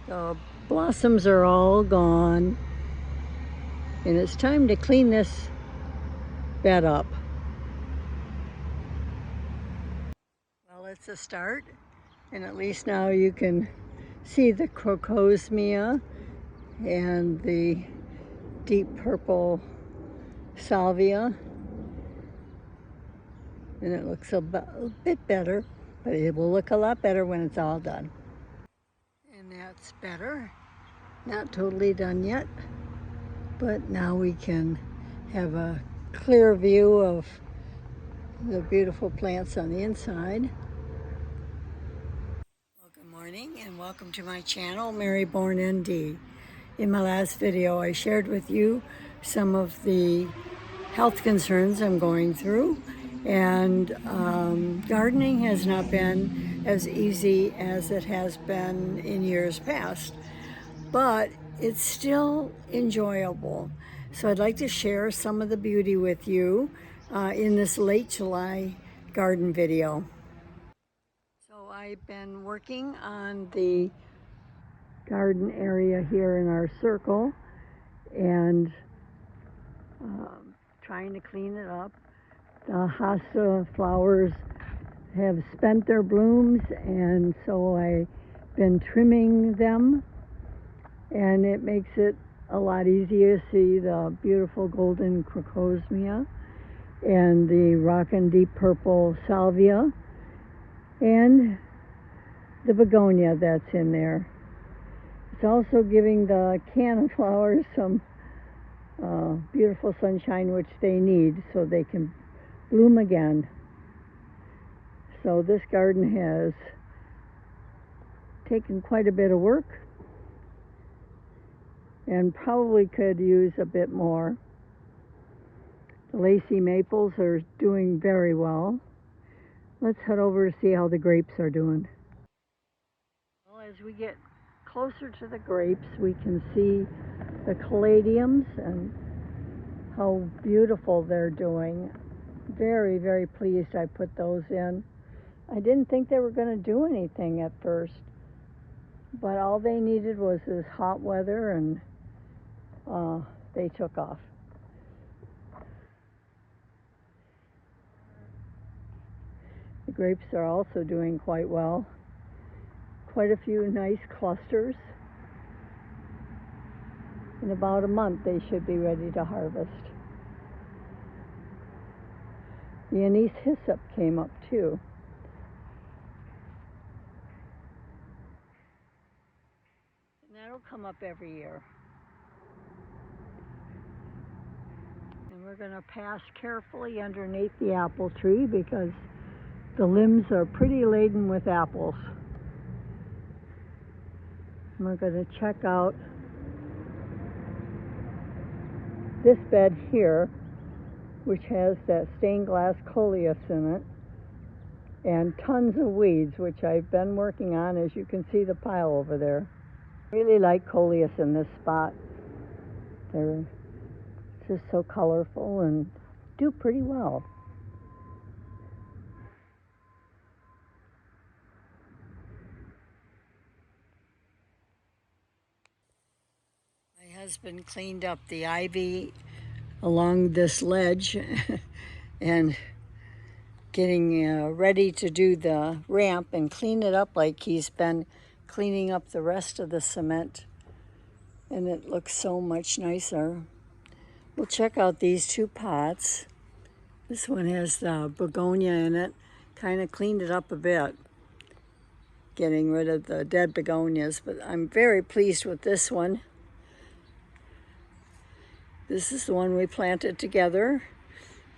The blossoms are all gone, and it's time to clean this bed up. Well, it's a start, and at least now you can see the crocosmia and the deep purple salvia, and it looks a bit better, but it will look a lot better when it's all done. And that's better. Not totally done yet, but now we can have a clear view of the beautiful plants on the inside. Well, good morning and welcome to my channel, Mary Born ND. In my last video, I shared with you some of the health concerns I'm going through, and gardening has not been as easy as it has been in years past, but it's still enjoyable. So I'd like to share some of the beauty with you in this late July garden video. So I've been working on the garden area here in our circle and trying to clean it up. The hosta flowers have spent their blooms, and so I've been trimming them, and it makes it a lot easier to see the beautiful golden crocosmia and the rockin' deep purple salvia and the begonia that's in there. It's also giving the canna flowers some beautiful sunshine, which they need so they can bloom again. So this garden has taken quite a bit of work and probably could use a bit more. The lacy maples are doing very well. Let's head over to see how the grapes are doing. Well, as we get closer to the grapes, we can see the caladiums and how beautiful they're doing. Very, very pleased I put those in. I didn't think they were going to do anything at first, but all they needed was this hot weather, and they took off. The grapes are also doing quite well. Quite a few nice clusters. In about a month they should be ready to harvest. The anise hyssop came up too. And that'll come up every year. And we're going to pass carefully underneath the apple tree because the limbs are pretty laden with apples. And we're going to check out this bed here, which has that stained glass coleus in it and tons of weeds, which I've been working on, as you can see the pile over there. I really like coleus in this spot. They're just so colorful and do pretty well. My husband cleaned up the ivy along this ledge and getting ready to do the ramp and clean it up like he's been cleaning up the rest of the cement, and it looks so much nicer. We'll check out these two pots. This one has the begonia in it. Kind of cleaned it up a bit, getting rid of the dead begonias, but I'm very pleased with this one. This is the one we planted together.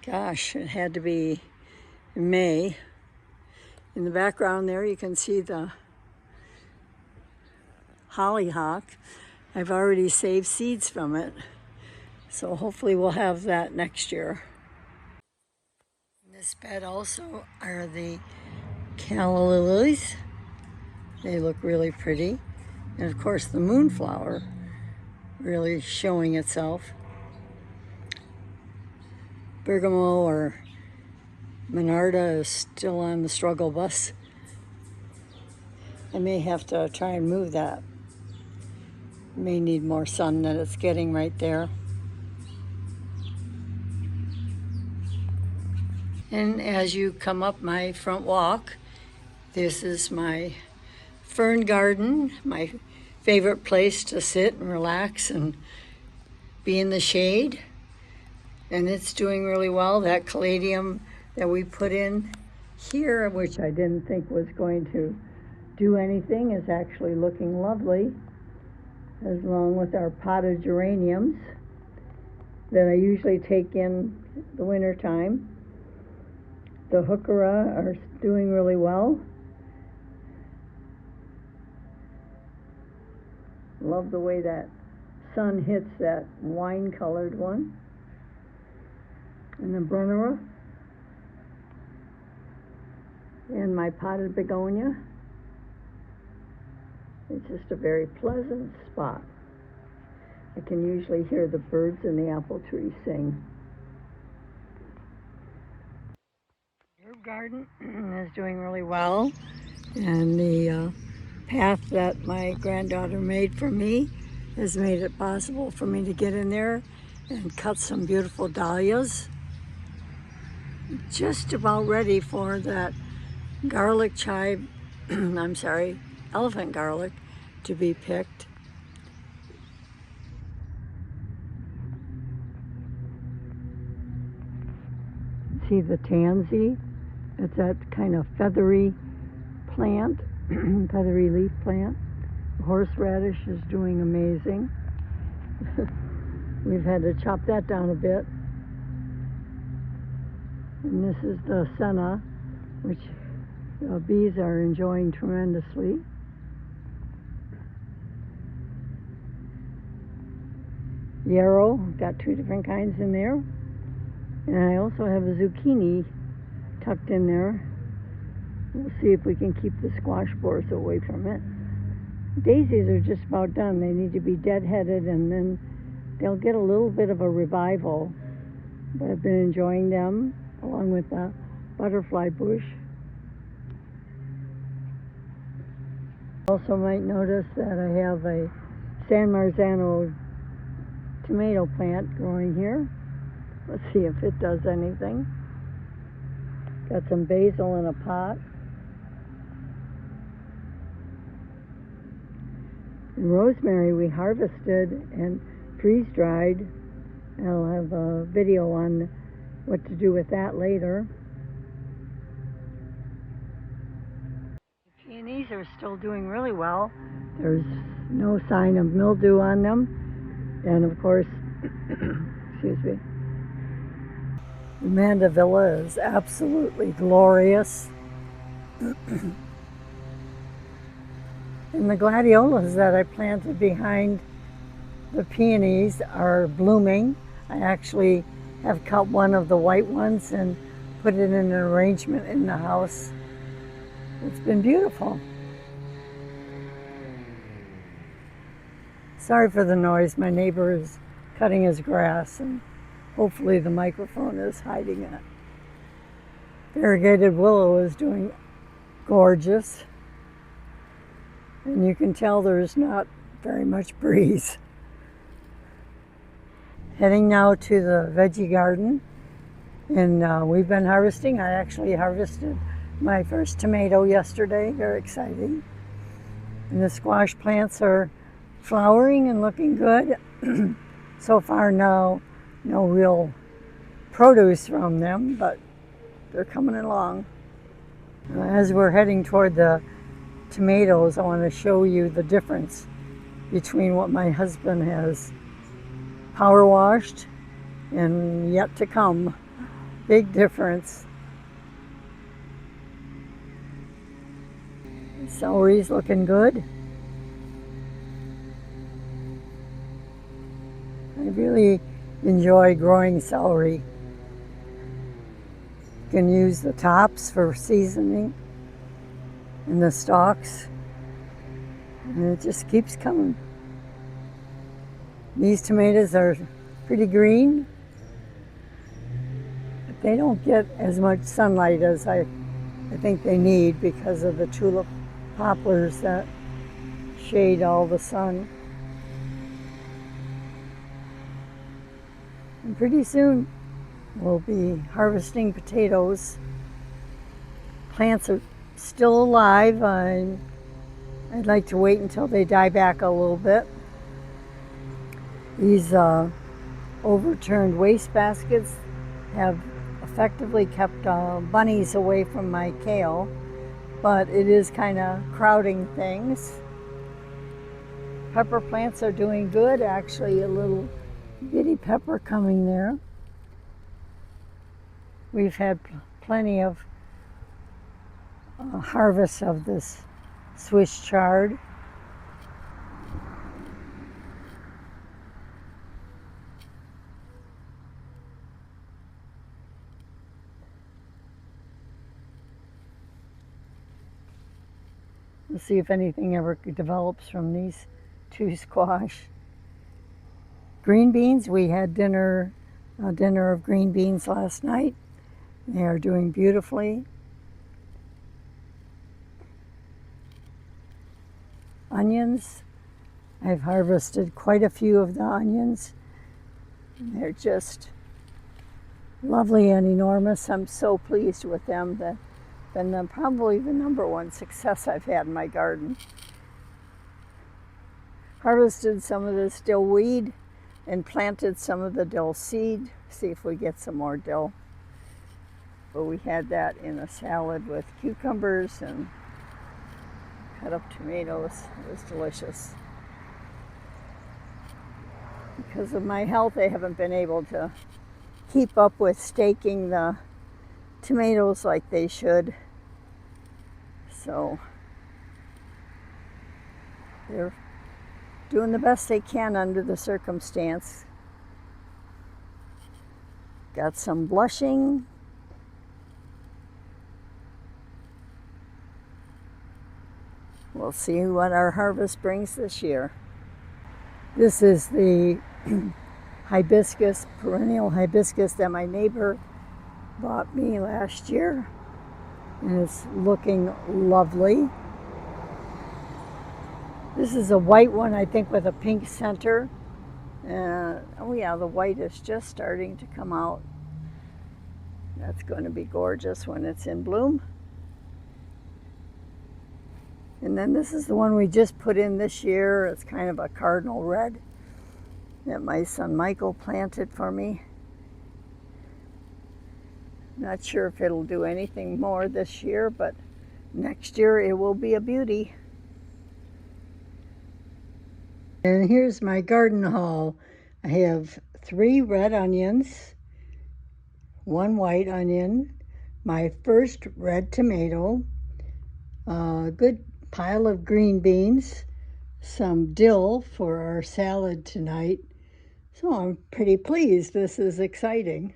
Gosh, it had to be in May. In the background there, you can see the hollyhock. I've already saved seeds from it, so hopefully we'll have that next year. In this bed also are the calla lilies. They look really pretty. And of course the moonflower really showing itself. Bergamot or Monarda is still on the struggle bus. I may have to try and move that. May need more sun than it's getting right there. And as you come up my front walk, this is my Fern Garden, my favorite place to sit and relax and be in the shade. And it's doing really well. That caladium that we put in here, which I didn't think was going to do anything, is actually looking lovely, along with our potted geraniums that I usually take in the winter time. The heuchera are doing really well. Love the way that sun hits that wine-colored one. And the brunnera. And my potted begonia. It's just a very pleasant spot. I can usually hear the birds in the apple tree sing. Herb garden is doing really well, and the path that my granddaughter made for me has made it possible for me to get in there and cut some beautiful dahlias. Just about ready for that garlic chive, I'm sorry, elephant garlic to be picked. See the tansy? It's that kind of feathery plant, feathery leaf plant. The horseradish is doing amazing. We've had to chop that down a bit. And this is the senna, which bees are enjoying tremendously. Yarrow, got 2 different kinds in there. And I also have a zucchini tucked in there. We'll see if we can keep the squash borers away from it. Daisies are just about done. They need to be deadheaded, and then they'll get a little bit of a revival. But I've been enjoying them, along with the butterfly bush. Also might notice that I have a San Marzano tomato plant growing here. Let's see if it does anything. Got some basil in a pot. And rosemary we harvested and freeze-dried. I'll have a video on what to do with that later. The peonies are still doing really well. There's no sign of mildew on them. And of course, excuse me, the mandevilla is absolutely glorious. And the gladiolas that I planted behind the peonies are blooming. I actually have cut one of the white ones and put it in an arrangement in the house. It's been beautiful. Sorry for the noise. My neighbor is cutting his grass, and hopefully the microphone is hiding it. Variegated willow is doing gorgeous. And you can tell there's not very much breeze. Heading now to the Veggie Garden. And we've been harvesting. I actually harvested my first tomato yesterday. Very exciting. And the squash plants are flowering and looking good. So far no real produce from them, but they're coming along. As we're heading toward the tomatoes, I want to show you the difference between what my husband has power washed and yet to come. Big difference. Celery's looking good. I really enjoy growing celery. You can use the tops for seasoning and the stalks, and it just keeps coming. These tomatoes are pretty green, but they don't get as much sunlight as I think they need because of the tulip poplars that shade all the sun. And pretty soon we'll be harvesting potatoes. Plants are still alive. I'd like to wait until they die back a little bit. These overturned waste baskets have effectively kept bunnies away from my kale, but it is kind of crowding things. Pepper plants are doing good. Actually, a little bitty pepper coming there. We've had plenty of harvests of this Swiss chard. We'll see if anything ever develops from these two squash. Green beans, we had a dinner of green beans last night. They are doing beautifully. Onions, I've harvested quite a few of the onions. They're just lovely and enormous. I'm so pleased with them. They've been probably the #1 success I've had in my garden. Harvested some of this dill weed and planted some of the dill seed. See if we get some more dill. But we had that in a salad with cucumbers and cut up tomatoes. It was delicious. Because of my health, I haven't been able to keep up with staking the tomatoes like they should. So they're doing the best they can under the circumstance. Got some blushing. We'll see what our harvest brings this year. This is the hibiscus, perennial hibiscus that my neighbor bought me last year. And it's looking lovely. This is a white one, I think, with a pink center. Oh yeah, the white is just starting to come out. That's going to be gorgeous when it's in bloom. And then this is the one we just put in this year. It's kind of a cardinal red that my son Michael planted for me. Not sure if it'll do anything more this year, but next year it will be a beauty. And here's my garden haul. I have 3 red onions, 1 white onion, my first red tomato, a good pile of green beans, some dill for our salad tonight. So I'm pretty pleased. This is exciting.